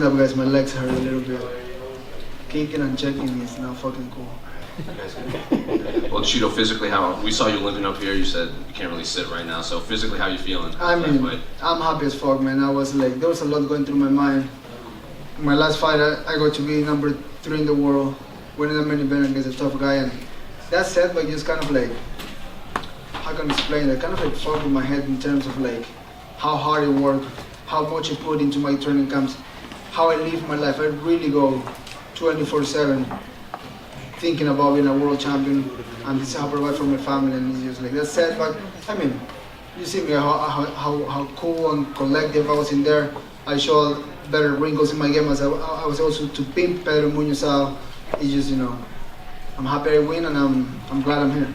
Up, guys, my legs hurt a little bit. Kicking and checking is not fucking cool. Well, Chito, physically, how we saw you limping up here. You said you can't really sit right now. So physically, how you feeling? I mean, I'm happy as fuck, man. I was like, there was a lot going through my mind. In my last fight, I got to be number 3 in the world, winning the main event against a tough guy, and that setback just kind of like, how can I explain it? Kind of like fucked with my head in terms of like how hard I work, how much I put into my training camps, how I live my life. I really go 24/7 thinking about being a world champion, and this is how I provide for my family, and it's just like that setback. I mean, you see me how cool and collective I was in there. I showed better wrinkles in my game as I was also to pimp Pedro Munhoz out. It's just, you know, I'm happy I win, and I'm glad I'm here.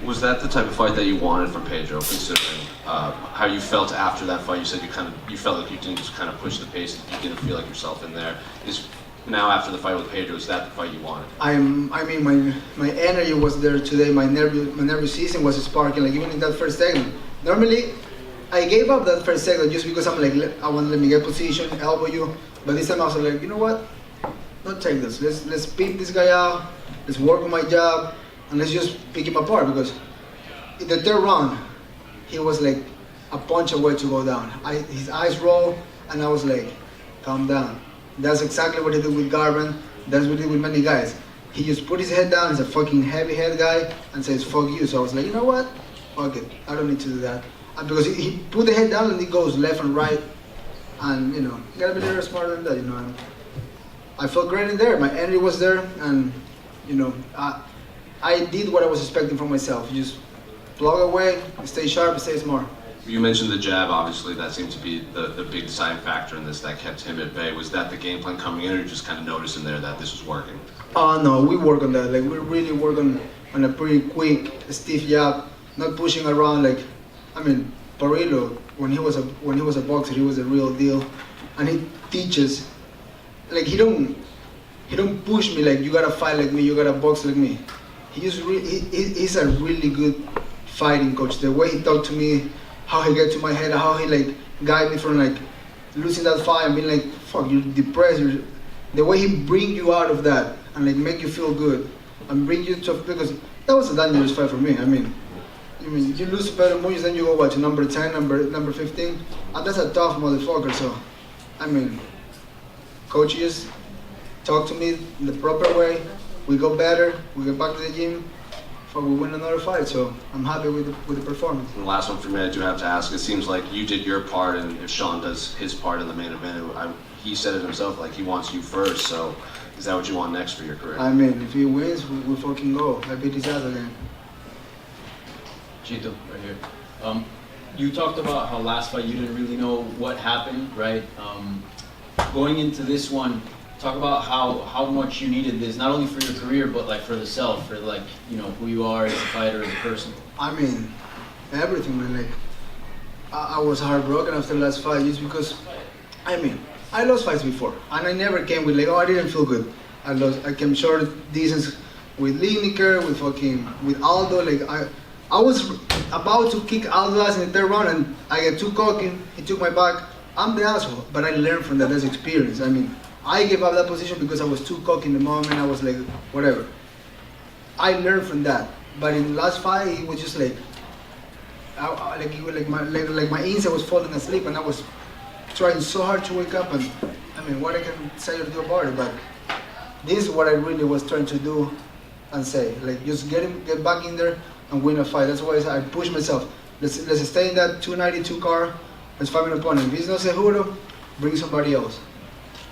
Was that the type of fight that you wanted from Pedro, considering how you felt after that fight? You said you felt like you didn't just kind of push the pace, you didn't feel like yourself in there. Is now after the fight with Pedro, is that the fight you wanted? I mean, my energy was there today. My nervous system was sparking, like even in that first segment. Normally, I gave up that first segment just because I'm like, I want to let me get position, elbow you. But this time I was like, you know what? Don't take this. Let's beat this guy out. Let's work on my job, and let's just pick him apart, because in the third round, he was like a punch away to go down. His eyes rolled, and I was like, calm down. That's exactly what he did with Garvin. That's what he did with many guys. He just put his head down, he's a fucking heavy head guy, and says, fuck you. So I was like, you know what? Fuck it. I don't need to do that. And because he put the head down and he goes left and right. And, you know, you gotta be a little smarter than that, you know. And I felt great in there. My energy was there, and, you know, I did what I was expecting from myself. Just plug away, stay sharp, stay smart. You mentioned the jab, obviously, that seemed to be the big deciding factor in this that kept him at bay. Was that the game plan coming in, or you just kind of noticed in there that this was working? No, we work on that. Like, we really work on a pretty quick, stiff jab, not pushing around. Like, I mean, Parillo, when he was a boxer, he was a real deal, and he teaches. Like, he don't push me like, you gotta fight like me, you gotta box like me. He's a really good fighting coach. The way he talked to me, how he get to my head, how he like guide me from like losing that fight and being like, fuck, you're depressed. The way he bring you out of that and like make you feel good and bring you to, because that was a dangerous fight for me. I mean, you lose to Pedro Munhoz, then you go to number 10, number 15, and that's a tough motherfucker. So, I mean, coaches talk to me in the proper way. We go better. We get back to the gym. We win another fight, so I'm happy with the performance. And the last one for me, I do have to ask. It seems like you did your part, and if Sean does his part in the main event, he said it himself, like he wants you first. So, is that what you want next for your career? I mean, if he wins, we fucking go. I beat his ass again. Chito, right here. You talked about how last fight you didn't really know what happened, right? Going into this one, talk about how much you needed this, not only for your career, but like for the self, for like, you know, who you are as a fighter, as a person. I mean, everything, man. Like, I was heartbroken after the last fight just because, I mean, I lost fights before, and I never came with like, oh, I didn't feel good. I came short distance with Lineker, with Aldo. Like, I was about to kick Aldo ass in the third round, and I get too cocky. He took my back. I'm the asshole, but I learned from that. That's experience. I mean, I gave up that position because I was too cocky in the moment. I was like, whatever. I learned from that. But in the last fight, it was just like, my inside was falling asleep, and I was trying so hard to wake up. And I mean, what I can say or do about it, but this is what I really was trying to do and say. Like, just get back in there and win a fight. That's why I push myself. Let's stay in that 292 car. Let's fight an opponent. If it's not Seguro, bring somebody else.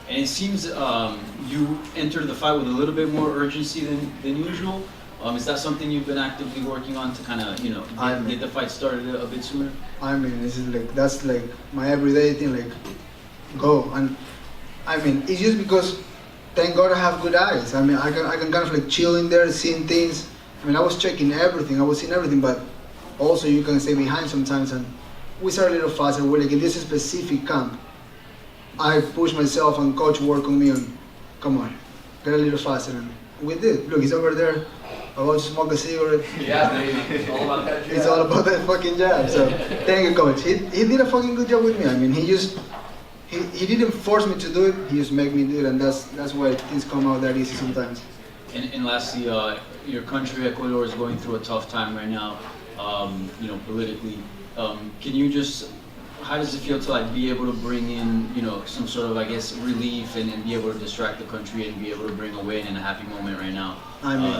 And it seems you entered the fight with a little bit more urgency than usual. Is that something you've been actively working on to kind of, you know, get the fight started a bit sooner? I mean, this is like, that's like my everyday thing, like, go. And I mean, it's just because, thank God I have good eyes. I mean, I can kind of like chill in there, seeing things. I mean, I was checking everything, I was seeing everything, but also you can stay behind sometimes, and we start a little faster. We're like, in this specific camp, I push myself and coach work on me and come on, get a little faster. And we did. Look, he's over there about to smoke a cigarette. Yeah, baby. It's all about that jab. It's all about that fucking jab. So thank you, coach. He did a fucking good job with me. I mean, he he didn't force me to do it. He just made me do it, and that's why things come out that easy sometimes. And lastly, your country, Ecuador, is going through a tough time right now, politically. Can you just, how does it feel to like be able to bring in, some sort of, I guess, relief and be able to distract the country and be able to bring a win and a happy moment right now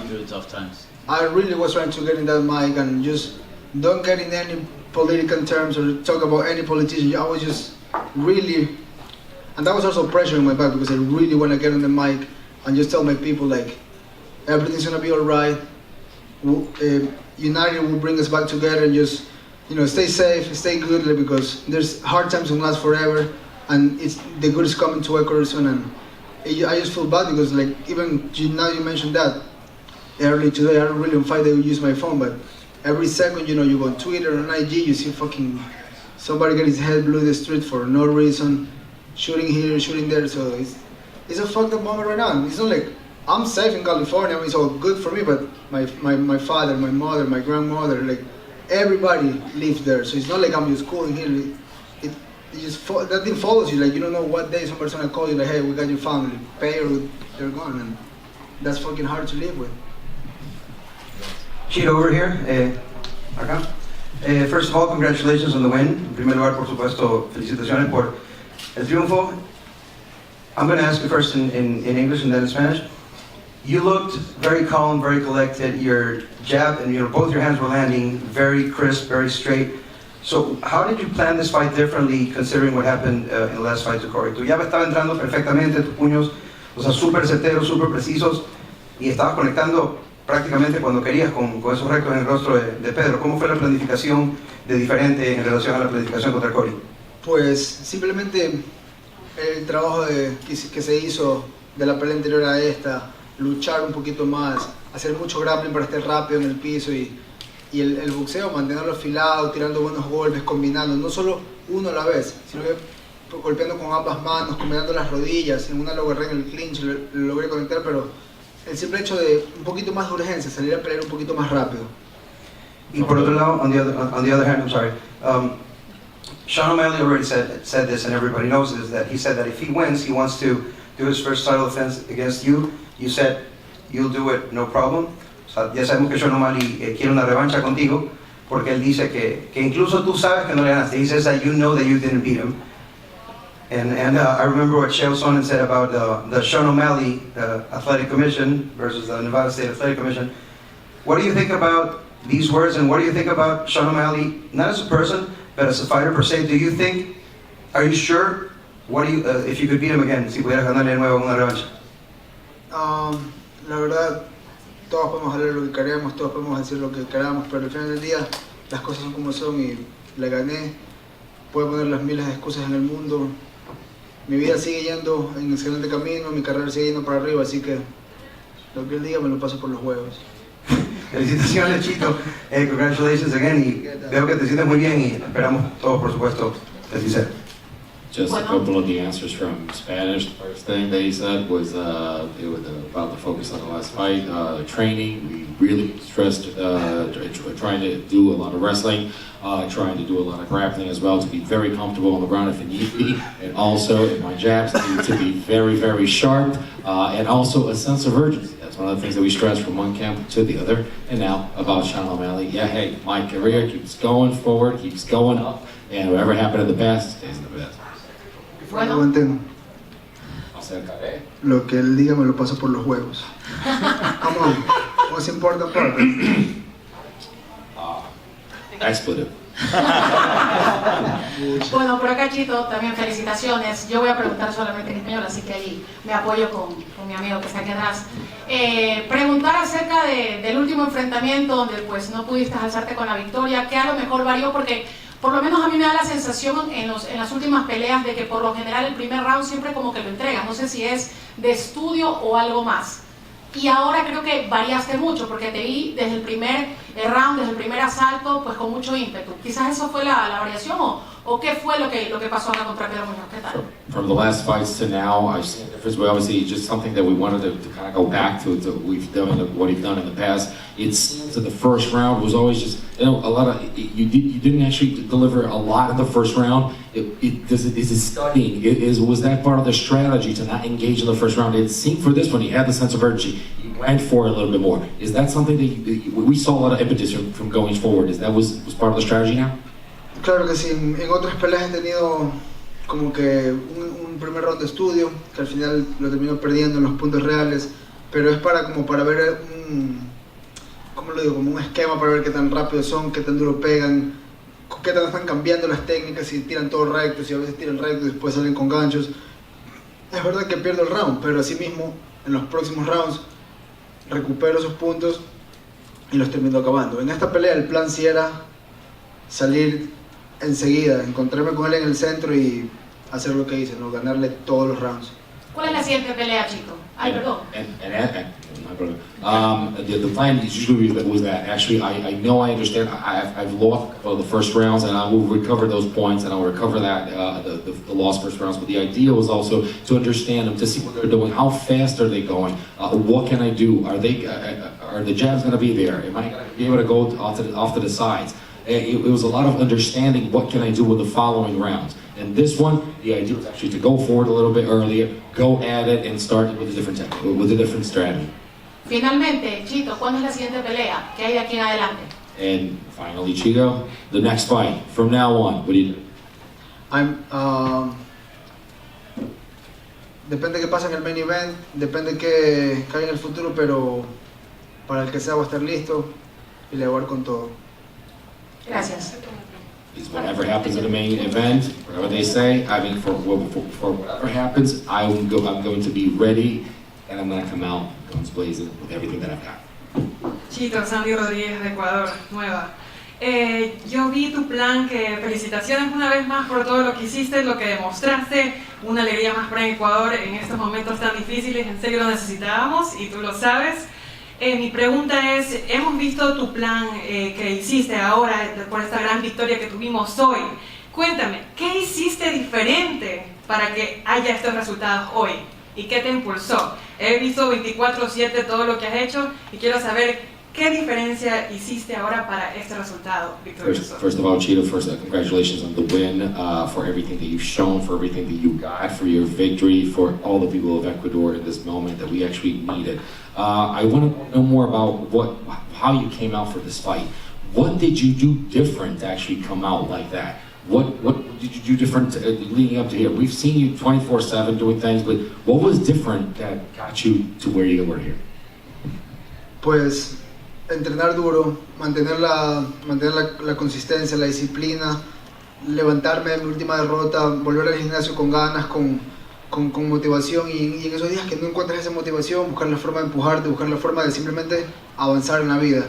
through the tough times? I really was trying to get in that mic and just don't get in any political terms or talk about any politician. I was just really, and that was also pressure in my back because I really want to get on the mic and just tell my people like, everything's gonna be alright. United will bring us back together and just, stay safe, stay good, like, because there's hard times don't last forever, and the good is coming to Ecuador soon. And I just feel bad because like even now you mentioned that early today, I don't really on fight. They will use my phone, but every second, you go on Twitter and IG, you see fucking somebody get his head blew in the street for no reason, shooting here, shooting there. So it's a fucked up moment right now. It's not like I'm safe in California. I mean, it's all good for me, but my father, my mother, my grandmother, like everybody lives there. So it's not like I'm just cool in here. That thing follows you. Like you don't know what day somebody's gonna call you. Like, hey, we got your family, pay or they're gone, and that's fucking hard to live with. Chito over here, acá. First of all, congratulations on the win. En primer lugar, por supuesto, felicitaciones por el triunfo. I'm going to ask you first in English and then in Spanish. You looked very calm, very collected. Your jab and both your hands were landing very crisp, very straight. So how did you plan this fight differently considering what happened in the last fight to Corey? Tu jab estaba entrando perfectamente, tus puños, súper certeros, súper precisos, y estabas conectando prácticamente cuando querías con esos rectos en el rostro de Pedro. ¿Cómo fue la planificación de diferente en relación a la planificación contra Corey? Pues simplemente el trabajo que se hizo de la pelea anterior a esta, luchar un poquito más, hacer mucho grappling para estar rápido en el piso y el boxeo, mantenerlo afilado, tirando buenos golpes, combinando, no solo uno a la vez, sino que golpeando con ambas manos, combinando las rodillas. En una lo agarré en el clinch, lo logré conectar, pero el simple hecho de un poquito más de urgencia, salir a pelear un poquito más rápido. Y por otro lado, on the other hand, I'm sorry, Sean O'Malley already said this, and everybody knows this, that he said that if he wins, he wants to do his first title defense against you. You said you'll do it, no problem. O sea, ya sabemos que Sean O'Malley quiere una revancha contigo, porque él dice que incluso tú sabes que no le ganaste. He says that you know that you didn't beat him. And I remember what Chael Sonnen said about the Sean O'Malley Athletic Commission versus the Nevada State Athletic Commission. What do you think about these words, and what do you think about Sean O'Malley, not as a person, but as a fighter per se? Are you sure? If you could beat him again, si pudieras ganarle de nuevo una revancha? La verdad, todos podemos hablar lo que queramos, todos podemos decir lo que queramos, pero al final del día las cosas son como son y le gané. Puedo poner las miles de excusas en el mundo. Mi vida sigue yendo en excelente camino, mi carrera sigue yendo para arriba, así que lo que él diga me lo paso por los huevos. Felicitaciones, Chito. Congratulations again, y veo que te sientes muy bien y esperamos todos, por supuesto, felices. Just a couple of the answers from Spanish. The first thing they said was about the focus on the last fight, the training. We really stressed trying to do a lot of wrestling, trying to do a lot of grappling as well, to be very comfortable on the ground if it need be, and also in my jabs to be very, very sharp, and also a sense of urgency. That's one of the things that we stress from one camp to the other. And now about Sean O'Malley. Yeah, hey, my career keeps going forward, keeps going up, and whatever happened in the past stays in the past. Bueno, lo que él diga me lo paso por los huevos. Come on, what's important part? Expletive. Bueno, por acá, Chito, también felicitaciones. Yo voy a preguntar solamente en español, así que ahí me apoyo con mi amigo que está aquí atrás. Preguntar acerca del último enfrentamiento donde pues no pudiste alzarte con la victoria. ¿Qué a lo mejor varió? Porque por lo menos a mí me da la sensación en las últimas peleas de que por lo general el primer round siempre como que lo entregan. No sé si es de estudio o algo más. Y ahora creo que variaste mucho porque te vi desde el primer round, desde el primer asalto, pues con mucho ímpetu. Quizás eso fue la variación, o ¿O qué fue lo que pasó acá contra Pedro Munhoz? ¿Qué tal? From the last fights to now, I've seen the difference, but obviously just something that we wanted to kind of go back to what we've done in the past. It's to the first round was always just, a lot of, you didn't actually deliver a lot in the first round. Is it studying? Was that part of the strategy to not engage in the first round? It seemed for this one, he had the sense of urgency. He went for it a little bit more. Is that something that we saw a lot of impetus from going forward? Was part of the strategy now? Claro que sí, en otras peleas he tenido como que un primer round de estudio, que al final lo termino perdiendo en los puntos reales, pero es para ver ¿cómo lo digo? Como un esquema para ver qué tan rápido son, qué tan duro pegan, qué tan están cambiando las técnicas, si tiran todo recto, si a veces tiran recto y después salen con ganchos. Es verdad que pierdo el round, pero así mismo en los próximos rounds recupero esos puntos y los termino acabando. En esta pelea el plan sí era salir enseguida, encontrarme con él en el centro y hacer lo que hice, ¿no? Ganarle todos los rounds. ¿Cuál es la siguiente pelea, Chito? Ay, perdón. The plan usually was that actually I know I understand I've lost the first rounds and I will recover those points and I will recover that the lost first rounds, but the idea was also to understand them, to see what they're doing, how fast are they going, what can I do, are the jabs going to be there, am I going to be able to go off to the sides. It was a lot of understanding what can I do with the following rounds. And this one, the idea was actually to go forward a little bit earlier, go at it, and start with a different strategy. Finalmente, Chito, ¿cuándo es la siguiente pelea? ¿Qué hay de aquí en adelante? And finally, Chito, the next fight. From now on, what do you do? Depende qué pasa en el main event, depende qué hay en el futuro, pero para el que sea voy a estar listo y le voy a dar con todo. Gracias. Is whatever happens in the main event, whatever they say, I mean, for whatever happens, I'm going to be ready, and I'm going to come out guns blazing with everything that I've got. Chito, Sandy Rodríguez de Ecuador, nueva. Yo vi tu plan, que felicitaciones una vez más por todo lo que hiciste, lo que demostraste, una alegría más para Ecuador en estos momentos tan difíciles, en serio lo necesitábamos y tú lo sabes. Mi pregunta es, hemos visto tu plan que hiciste ahora por esta gran victoria que tuvimos hoy. Cuéntame, ¿qué hiciste diferente para que haya estos resultados hoy? ¿Y qué te impulsó? He visto 24/7 todo lo que has hecho y quiero saber qué diferencia hiciste ahora para este resultado victorioso. First of all, Chito, congratulations on the win, for everything that you've shown, for everything that you got, for your victory, for all the people of Ecuador in this moment that we actually needed. I want to know more about how you came out for this fight. What did you do different to actually come out like that? What did you do different leading up to here? We've seen you 24/7 doing things, but what was different that got you to where you were here? Pues entrenar duro, mantener la consistencia, la disciplina, levantarme de mi última derrota, volver al gimnasio con ganas, con motivación y en esos días que no encuentras esa motivación, buscar la forma de empujarte, buscar la forma de simplemente avanzar en la vida.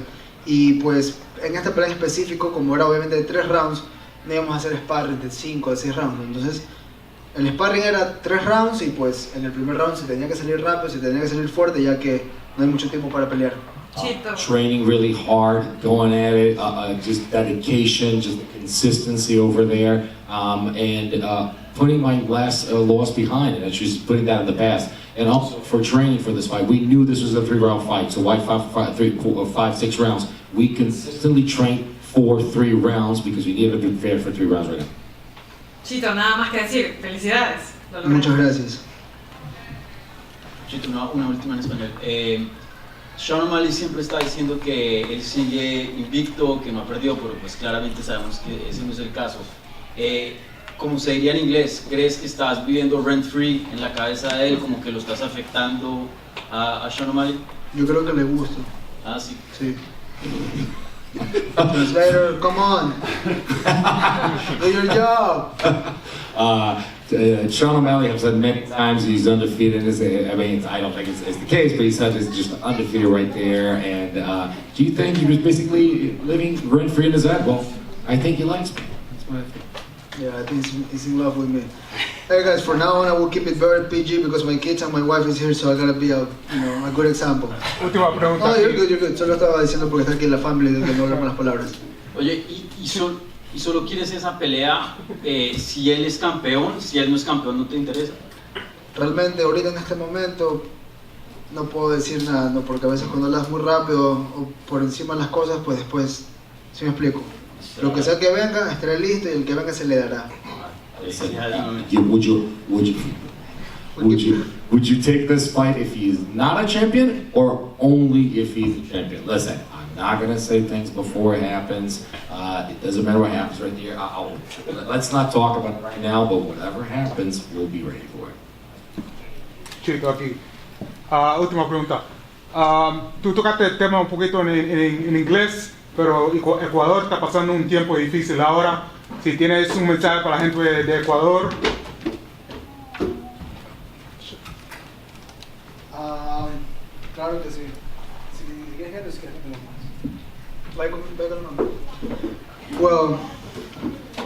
Y pues en esta pelea en específico, como era obviamente de 3 rounds, no íbamos a hacer sparring de 5 a 6 rounds. Entonces el sparring era 3 rounds y pues en el primer round se tenía que salir rápido, se tenía que salir fuerte, ya que no hay mucho tiempo para pelear. Chito. Training really hard, going at it, just dedication, just the consistency over there, and putting my last loss behind it, just putting that in the past. And also for training for this fight, we knew this was a 3-round fight, so why 5-6 rounds? We consistently trained for 3 rounds because we needed to be prepared for 3 rounds right now. Chito, nada más que decir, felicidades. Muchas gracias. Chito, una última en español. Sean O'Malley siempre está diciendo que él sigue invicto, que no ha perdido, pero pues claramente sabemos que ese no es el caso. Como se diría en inglés, ¿crees que estás viviendo rent-free en la cabeza de él, como que lo estás afectando a Sean O'Malley? Yo creo que le gusta. Ah, sí. Sí. Translator, come on. Do your job. Sean O'Malley has said many times he's undefeated. I mean, I don't think it's the case, but he said it's just undefeated right there. And do you think he was basically living rent-free in his head? Well, I think he likes me. That's what I think. Yeah, I think he's in love with me. Hey guys, for now on I will keep it very PG because my kids and my wife is here, so I gotta be a good example. Última pregunta. Oh, you're good. Solo estaba diciendo porque está aquí la family de que no hablamos las palabras. Oye, y y solo quieres esa pelea, si él es campeón, si él no es campeón, ¿no te interesa? Realmente ahorita en este momento no puedo decir nada, ¿no? Porque a veces cuando hablas muy rápido o por encima de las cosas, pues después, ¿sí me explico? Lo que sea que venga, estaré listo y el que venga se le dará. Would you take this fight if he's not a champion or only if he's a champion? Listen, I'm not gonna say things before it happens. It doesn't matter what happens right there. Let's not talk about it right now, but whatever happens, we'll be ready for it. Chito, aquí. Última pregunta. Tú tocaste el tema un poquito en inglés, pero Ecuador está pasando un tiempo difícil ahora. Si tienes un mensaje para la gente de Ecuador. Claro que sí. Si quieres es que Well,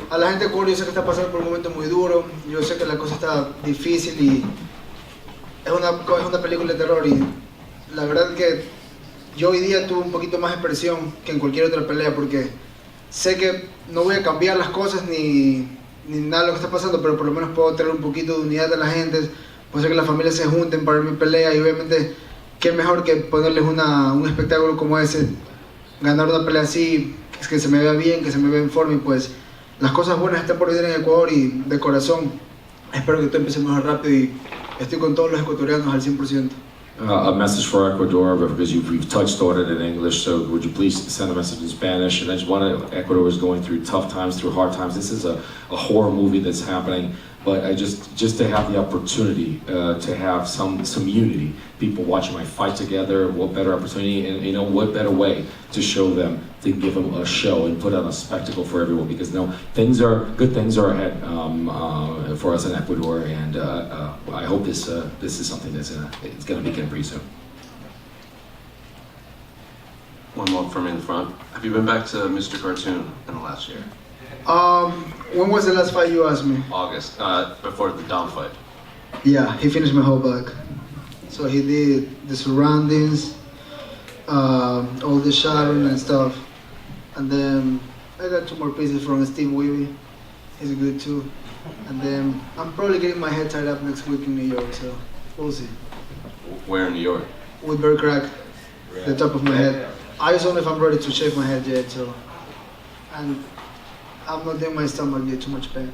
a la gente de Ecuador yo sé que está pasando por un momento muy duro. Yo sé que la cosa está difícil y es una película de terror y la verdad que yo hoy día tuve un poquito más de presión que en cualquier otra pelea porque sé que no voy a cambiar las cosas ni nada de lo que está pasando, pero por lo menos puedo traer un poquito de unidad a la gente, puedo hacer que las familias se junten para mi pelea y obviamente qué mejor que ponerles un espectáculo como ese, ganar una pelea así, que se me vea bien, que se me vea en forma y pues las cosas buenas están por venir en Ecuador y de corazón espero que todo empiece más rápido y estoy con todos los ecuatorianos al 100%. A message for Ecuador, because we've touched on it in English, so would you please send a message in Spanish? And I just want to, Ecuador is going through tough times, through hard times. This is a horror movie that's happening, but I just to have the opportunity to have some unity, people watching my fight together, what better opportunity, and you know, what better way to show them, to give them a show and put on a spectacle for everyone, because you know, good things are ahead for us in Ecuador, and I hope this is something that's it's going to begin pretty soon. One more from in the front. Have you been back to Mr. Cartoon in the last year? When was the last fight you asked me? August, before the Dom fight. Yeah, he finished my whole back. So he did the surroundings, all the shadowing and stuff. And then I got 2 more pieces from Steve Weeby. He's good too. And then I'm probably getting my head tied up next week in New York, so we'll see. Where in New York? With bird crack, the top of my head. I just don't know if I'm ready to shave my head yet, so. And I'm not doing my stomach get too much pain.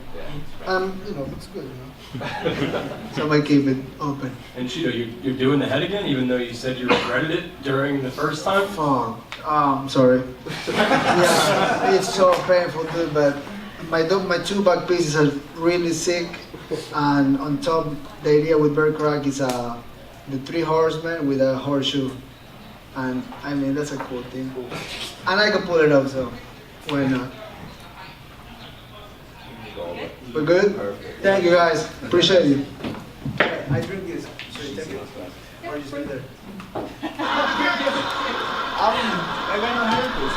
You know, it's good, you know. So I might keep it open. And Chito, you're doing the head again, even though you said you regretted it during the first time? Fuck. I'm sorry. Yeah, it's so painful, dude, but my 2 back pieces are really sick. And on top, the idea with bird crack is the 3 horsemen with a horseshoe. And I mean, that's a cool thing. And I can pull it off, so why not? We're good? Thank you guys. Appreciate you. I drink this. Should I take it? Or just right there? I got no herpes.